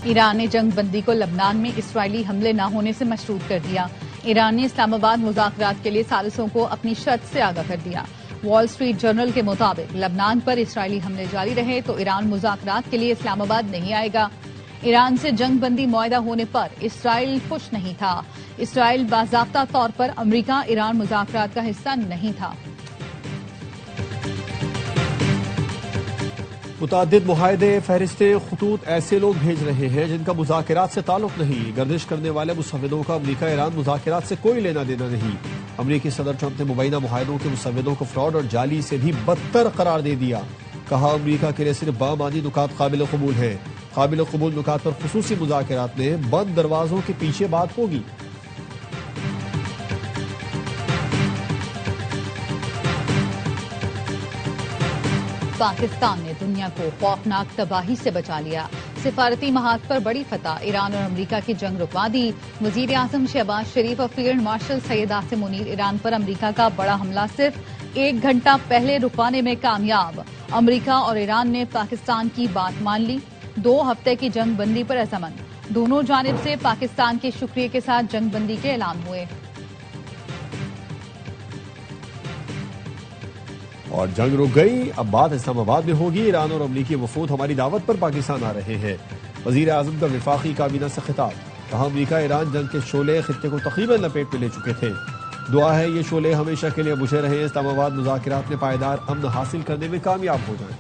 ایران نے جنگ بندی کو لبنان میں اسرائیلی حملے نہ ہونے سے مشروط کر دیا۔ ایران نے اسلام آباد مذاکرات کے لیے ثالثوں کو اپنی شرط سے آگاہ کر دیا۔ وال اسٹریٹ جرنل کے مطابق لبنان پر اسرائیلی حملے جاری رہے تو ایران مذاکرات کے لیے اسلام آباد نہیں آئے گا۔ ایران سے جنگ بندی معاہدہ ہونے پر اسرائیل خوش نہیں تھا۔ اسرائیل باضابطہ طور پر امریکہ ایران مذاکرات کا حصہ نہیں تھا۔ متعدد معاہدے فہرستیں خطوط ایسے لوگ بھیج رہے ہیں جن کا مذاکرات سے تعلق نہیں۔ گردش کرنے والے مسودوں کا امریکہ ایران مذاکرات سے کوئی لینا دینا نہیں۔ امریکی صدر ٹرمپ نے مبینہ معاہدوں کے مسودوں کو فراڈ اور جعلی سے بھی بدتر قرار دے دیا۔ کہا امریکہ کے لیے صرف بامعنی نکات قابل قبول ہیں۔ قابل قبول نکات پر خصوصی مذاکرات میں بند دروازوں کے پیچھے بات ہوگی۔ پاکستان نے دنیا کو خوفناک تباہی سے بچا لیا۔ سفارتی محاذ پر بڑی فتح، ایران اور امریکہ کی جنگ رکوا دی۔ وزیر اعظم شہباز شریف اور فیلڈ مارشل سید عاصم منیر ایران پر امریکہ کا بڑا حملہ صرف 1 گھنٹہ پہلے رکوانے میں کامیاب۔ امریکہ اور ایران نے پاکستان کی بات مان لی۔ 2 ہفتے کی جنگ بندی پر رضامند، دونوں جانب سے پاکستان کے شکریہ کے ساتھ جنگ بندی کے اعلان ہوئے۔ اور جنگ رک گئی، اب بات اسلام آباد میں ہوگی۔ ایران اور امریکی وفود ہماری دعوت پر پاکستان آ رہے ہیں۔ وزیر اعظم کا وفاقی کابینہ سے خطاب، کہا امریکہ ایران جنگ کے شعلے خطے کو تقریباً لپیٹ میں لے چکے تھے۔ دعا ہے یہ شعلے ہمیشہ کے لیے بجھے رہیں، اسلام آباد مذاکرات میں پائیدار امن حاصل کرنے میں کامیاب ہو جائیں۔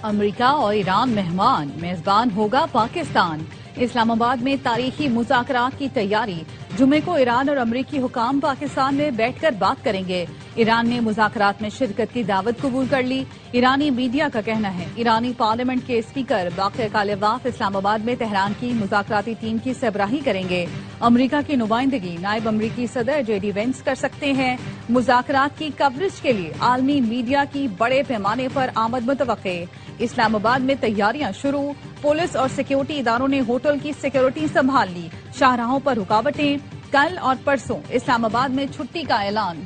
امریکہ اور ایران مہمان، میزبان ہوگا پاکستان۔ اسلام آباد میں تاریخی مذاکرات کی تیاری، جمعے کو ایران اور امریکی حکام پاکستان میں بیٹھ کر بات کریں گے۔ ایران نے مذاکرات میں شرکت کی دعوت قبول کر لی۔ ایرانی میڈیا کا کہنا ہے ایرانی پارلیمنٹ کے اسپیکر باقر کالباف اسلام آباد میں تہران کی مذاکراتی ٹیم کی سربراہی کریں گے۔ امریکہ کی نمائندگی نائب امریکی صدر JD وینس کر سکتے ہیں۔ مذاکرات کی کوریج کے لیے عالمی میڈیا کی بڑے پیمانے پر آمد متوقع۔ اسلام آباد میں تیاریاں شروع، پولیس اور سیکیورٹی اداروں نے ہوٹل کی سیکیورٹی سنبھال لی۔ شاہراہوں پر رکاوٹیں، کل اور پرسوں اسلام آباد میں چھٹی کا اعلان۔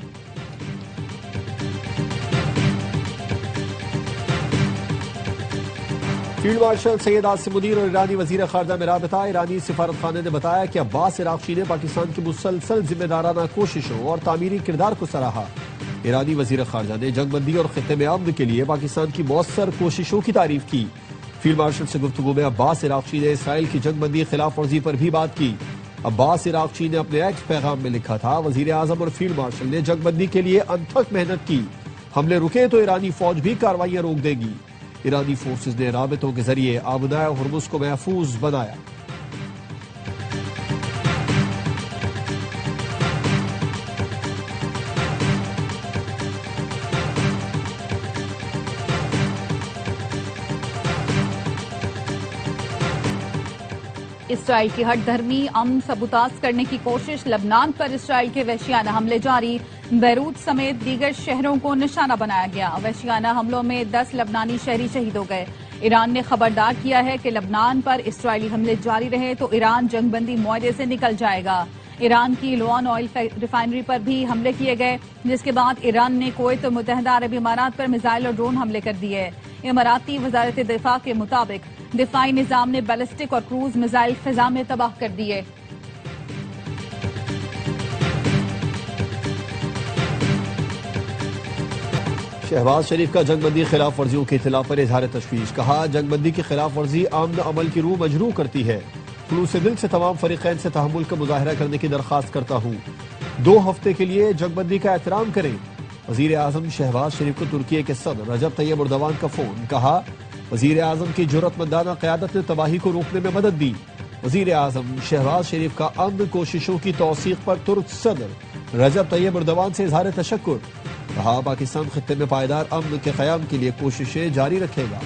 فیلڈ مارشل سید عاصم منیر اور ایرانی وزیر خارجہ میں رابطہ۔ ایرانی سفارت خانے نے بتایا کہ عباس عراقچی نے پاکستان کی مسلسل ذمہ دارانہ کوششوں اور تعمیری کردار کو سراہا۔ ایرانی وزیر خارجہ نے جنگ بندی اور خطے میں امن کے لیے پاکستان کی مؤثر کوششوں کی تعریف کی۔ فیلڈ مارشل سے گفتگو میں عباس عراقچی نے اسرائیل کی جنگ بندی خلاف ورزی پر بھی بات کی۔ عباس عراقچی نے اپنے ایکس پیغام میں لکھا تھا، وزیر اعظم اور فیلڈ مارشل نے جنگ بندی کے لیے انتھک محنت کی۔ حملے رکے تو ایرانی فوج بھی کارروائیاں روک دے گی۔ ایرانی فورسز نے رابطوں کے ذریعے آبدائے ہرمز کو محفوظ بنایا۔ اسرائیل کی ہٹ دھرمی امن سبوتاژ کرنے کی کوشش، لبنان پر اسرائیل کے وحشیانہ حملے جاری، بیروت سمیت دیگر شہروں کو نشانہ بنایا گیا۔ وحشیانہ حملوں میں 10 لبنانی شہری شہید ہو گئے۔ ایران نے خبردار کیا ہے کہ لبنان پر اسرائیلی حملے جاری رہے تو ایران جنگ بندی معاہدے سے نکل جائے گا۔ ایران کی لوان آئل ریفائنری پر بھی حملے کیے گئے، جس کے بعد ایران نے کویت اور متحدہ عرب امارات پر میزائل اور ڈرون حملے کر دیے۔ اماراتی وزارت دفاع کے مطابق دفاعی نظام نے بیلسٹک اور کروز میزائل فضا میں تباہ کر دیے۔ شہباز شریف کا جنگ بندی خلاف ورزیوں کی اطلاع پر اظہار تشویش، کہا جنگ بندی کی خلاف ورزی امن عمل کی روح مجروح کرتی ہے۔ خلوص دل سے تمام فریقین سے تحمل کا مظاہرہ کرنے کی درخواست کرتا ہوں۔ 2 ہفتے کے لیے جنگ بندی کا احترام کریں۔ وزیر اعظم شہباز شریف کو ترکی کے صدر رجب طیب اردوان کا فون، کہا وزیر اعظم کی جرأت مندانہ قیادت نے تباہی کو روکنے میں مدد دی۔ وزیر اعظم شہباز شریف کا امن کوششوں کی توثیق پر ترک صدر رجب طیب اردوان سے اظہار تشکر، کہا پاکستان خطے میں پائیدار امن کے قیام کے لیے کوششیں جاری رکھے گا۔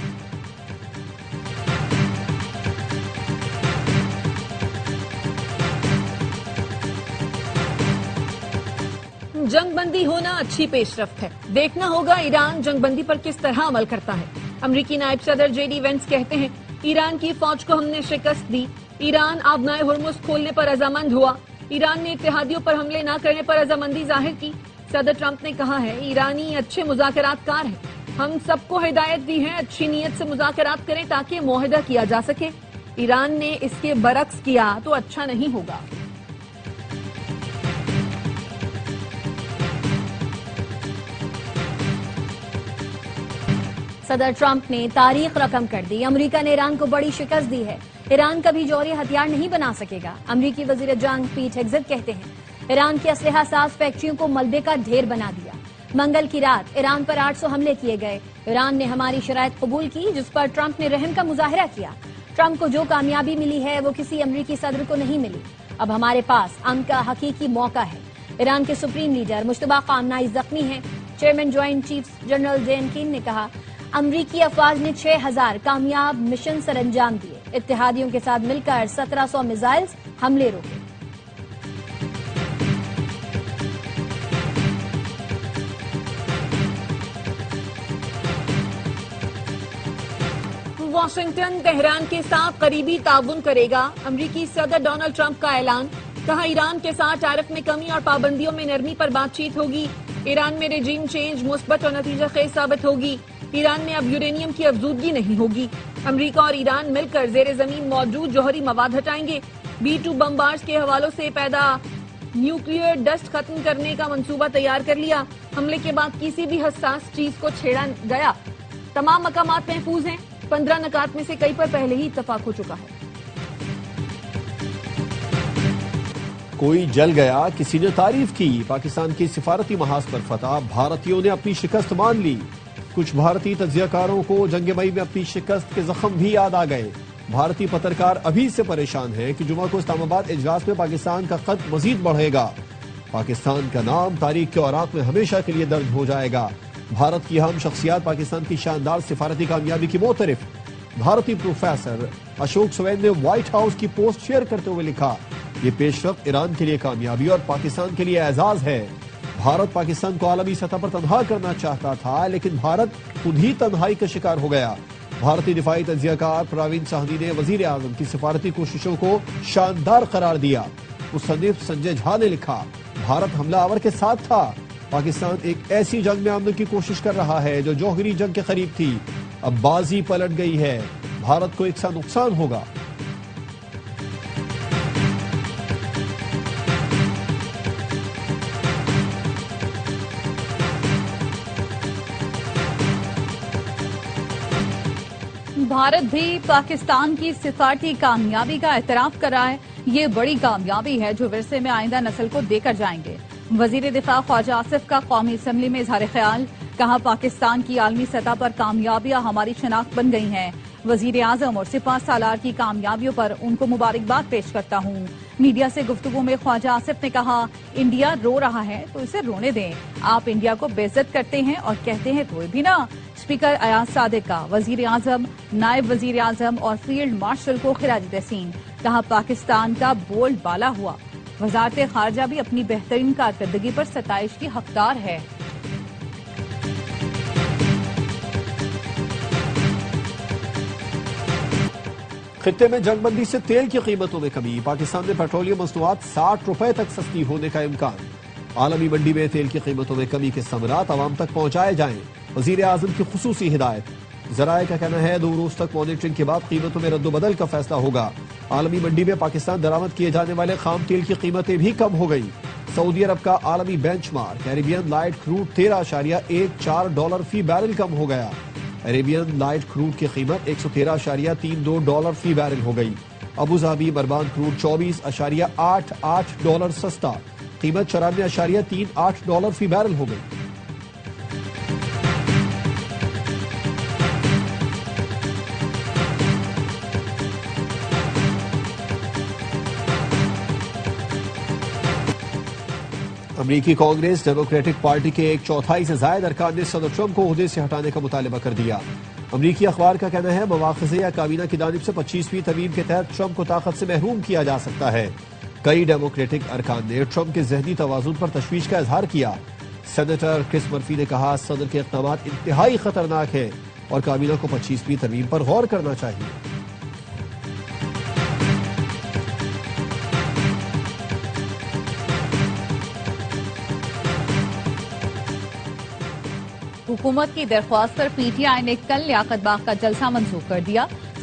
جنگ بندی ہونا اچھی پیش رفت ہے، دیکھنا ہوگا ایران جنگ بندی پر کس طرح عمل کرتا ہے۔ امریکی نائب صدر JD وینس کہتے ہیں ایران کی فوج کو ہم نے شکست دی، ایران آبنائے ہرمز کھولنے پر رضامند ہوا، ایران نے اتحادیوں پر حملے نہ کرنے پر رضامندی ظاہر کی۔ صدر ٹرمپ نے کہا ہے ایرانی اچھے مذاکرات کار ہیں، ہم سب کو ہدایت دی ہے اچھی نیت سے مذاکرات کریں تاکہ معاہدہ کیا جا سکے۔ ایران نے اس کے برعکس کیا تو اچھا نہیں ہوگا۔ صدر ٹرمپ نے تاریخ رقم کر دی، امریکہ نے ایران کو بڑی شکست دی ہے، ایران کبھی جوہری ہتھیار نہیں بنا سکے گا۔ امریکی وزیر جنگ پیٹ ہیگزیٹ کہتے ہیں ایران کی اسلحہ ساز فیکٹریوں کو ملبے کا ڈھیر بنا دیا۔ منگل کی رات ایران پر 800 حملے کیے گئے، ایران نے ہماری شرائط قبول کی جس پر ٹرمپ نے رحم کا مظاہرہ کیا۔ ٹرمپ کو جو کامیابی ملی ہے وہ کسی امریکی صدر کو نہیں ملی، اب ہمارے پاس امن کا حقیقی موقع ہے۔ ایران کے سپریم لیڈر مشتبہ خامنہئی زخمی ہیں۔ Chairman joint chief general Dan Caine نے کہا امریکی افواج نے 6000 کامیاب مشن سر انجام دیے، اتحادیوں کے ساتھ مل کر 1700 میزائلز حملے روکے۔ واشنگٹن تہران کے ساتھ قریبی تعاون کرے گا، امریکی صدر ڈونلڈ ٹرمپ کا اعلان، کہا ایران کے ساتھ ٹیرف میں کمی اور پابندیوں میں نرمی پر بات چیت ہوگی، ایران میں رجیم چینج مثبت اور نتیجہ خیز ثابت ہوگی، ایران میں اب یورینیم کی افزودگی نہیں ہوگی، امریکہ اور ایران مل کر زیر زمین موجود جوہری مواد ہٹائیں گے، B-2 بمبارز کے حوالوں سے پیدا نیوکلیئر ڈسٹ ختم کرنے کا منصوبہ تیار کر لیا، حملے کے بعد کسی بھی حساس چیز کو چھیڑا گیا، تمام مقامات محفوظ ہیں، 15 نکات میں سے کئی پر پہلے ہی اتفاق ہو چکا ہے۔ کوئی جل گیا، کسی نے تعریف کی، پاکستان کی سفارتی محاذ پر فتح، بھارتیوں نے اپنی شکست مان لی، کچھ بھارتی تجزیہ کاروں کو جنگ مئی میں اپنی شکست کے زخم بھی یاد آ گئے، بھارتی پترکار ابھی سے پریشان ہیں کہ جمعہ کو اسلام آباد اجلاس میں پاکستان کا خط مزید بڑھے گا، پاکستان کا نام تاریخ کے اوراق میں ہمیشہ کے لیے درج ہو جائے گا، بھارت کی اہم شخصیات پاکستان کی شاندار سفارتی کامیابی کی معترف، بھارتی پروفیسر اشوک سوین نے وائٹ ہاؤس کی پوسٹ شیئر کرتے ہوئے لکھا یہ پیش رفت ایران کے لیے کامیابی اور پاکستان کے لیے اعزاز ہے، بھارت پاکستان کو عالمی سطح پر تنہا کرنا چاہتا تھا لیکن بھارت خود ہی تنہائی کا شکار ہو گیا، بھارتی دفاعی تجزیہ کار پراوین ساہنی نے وزیر اعظم کی سفارتی کوششوں کو شاندار قرار دیا، مصنف سنجے جھا نے لکھا بھارت حملہ آور کے ساتھ تھا، پاکستان ایک ایسی جنگ میں آمنے کی کوشش کر رہا ہے جو جوہری جنگ کے قریب تھی، اب بازی پلٹ گئی ہے، بھارت کو یکساں نقصان ہوگا۔ بھارت بھی پاکستان کی سفارتی کامیابی کا اعتراف کر رہا ہے، یہ بڑی کامیابی ہے جو ورثے میں آئندہ نسل کو دے کر جائیں گے۔ وزیر دفاع خواجہ آصف کا قومی اسمبلی میں اظہار خیال، کہا پاکستان کی عالمی سطح پر کامیابیاں ہماری شناخت بن گئی ہیں، وزیر اعظم اور سپہ سالار کی کامیابیوں پر ان کو مبارکباد پیش کرتا ہوں۔ میڈیا سے گفتگو میں خواجہ آصف نے کہا انڈیا رو رہا ہے تو اسے رونے دیں، آپ انڈیا کو بے عزت کرتے ہیں اور کہتے ہیں کوئی بھی نہ۔ اسپیکر ایاز صادق کا وزیر اعظم، نائب وزیر اعظم اور فیلڈ مارشل کو خراج تحسین، کہا پاکستان کا بول بالا ہوا، وزارت خارجہ بھی اپنی بہترین کارکردگی پر ستائش کی حقدار ہے۔ خطے میں جنگ بندی سے تیل کی قیمتوں میں کمی، پاکستان میں پیٹرولیم مصنوعات 60 روپے تک سستی ہونے کا امکان، عالمی منڈی میں تیل کی قیمتوں میں کمی کے ثمرات عوام تک پہنچائے جائیں، وزیر اعظم کی خصوصی ہدایت، ذرائع کا کہنا ہے 2 روز تک مانیٹرنگ کے بعد قیمتوں میں رد و بدل کا فیصلہ ہوگا، عالمی منڈی میں پاکستان درآمد کیے جانے والے خام تیل کی قیمتیں بھی کم ہو گئی، سعودی عرب کا عالمی بینچ مارک ایریبین لائٹ کروڈ $13.14 فی بیرل کم ہو گیا، ایریبین لائٹ کروڈ کی قیمت $113.32 فی بیرل ہو گئی، ابو ظہبی مربان کروڈ $24.88 سستا، قیمت $94.38 فی بیرل ہو گئی۔ امریکی کانگریس ڈیموکریٹک پارٹی کے 1/4 سے زائد ارکان نے صدر ٹرمپ کو عہدے سے ہٹانے کا مطالبہ کر دیا، امریکی اخبار کا کہنا ہے مواخذے یا کابینہ کی جانب سے 25ویں ترمیم کے تحت ٹرمپ کو طاقت سے محروم کیا جا سکتا ہے، کئی ڈیموکریٹک ارکان نے ٹرمپ کے ذہنی توازن پر تشویش کا اظہار کیا، سینیٹر کرس مرفی نے کہا صدر کے اقدامات انتہائی خطرناک ہیں اور کابینہ کو 25ویں ترمیم پر غور کرنا چاہیے۔ حکومت کی درخواست پر پی ٹی آئی نے کل لیاقت باغ کا جلسہ منسوخ کر دیا،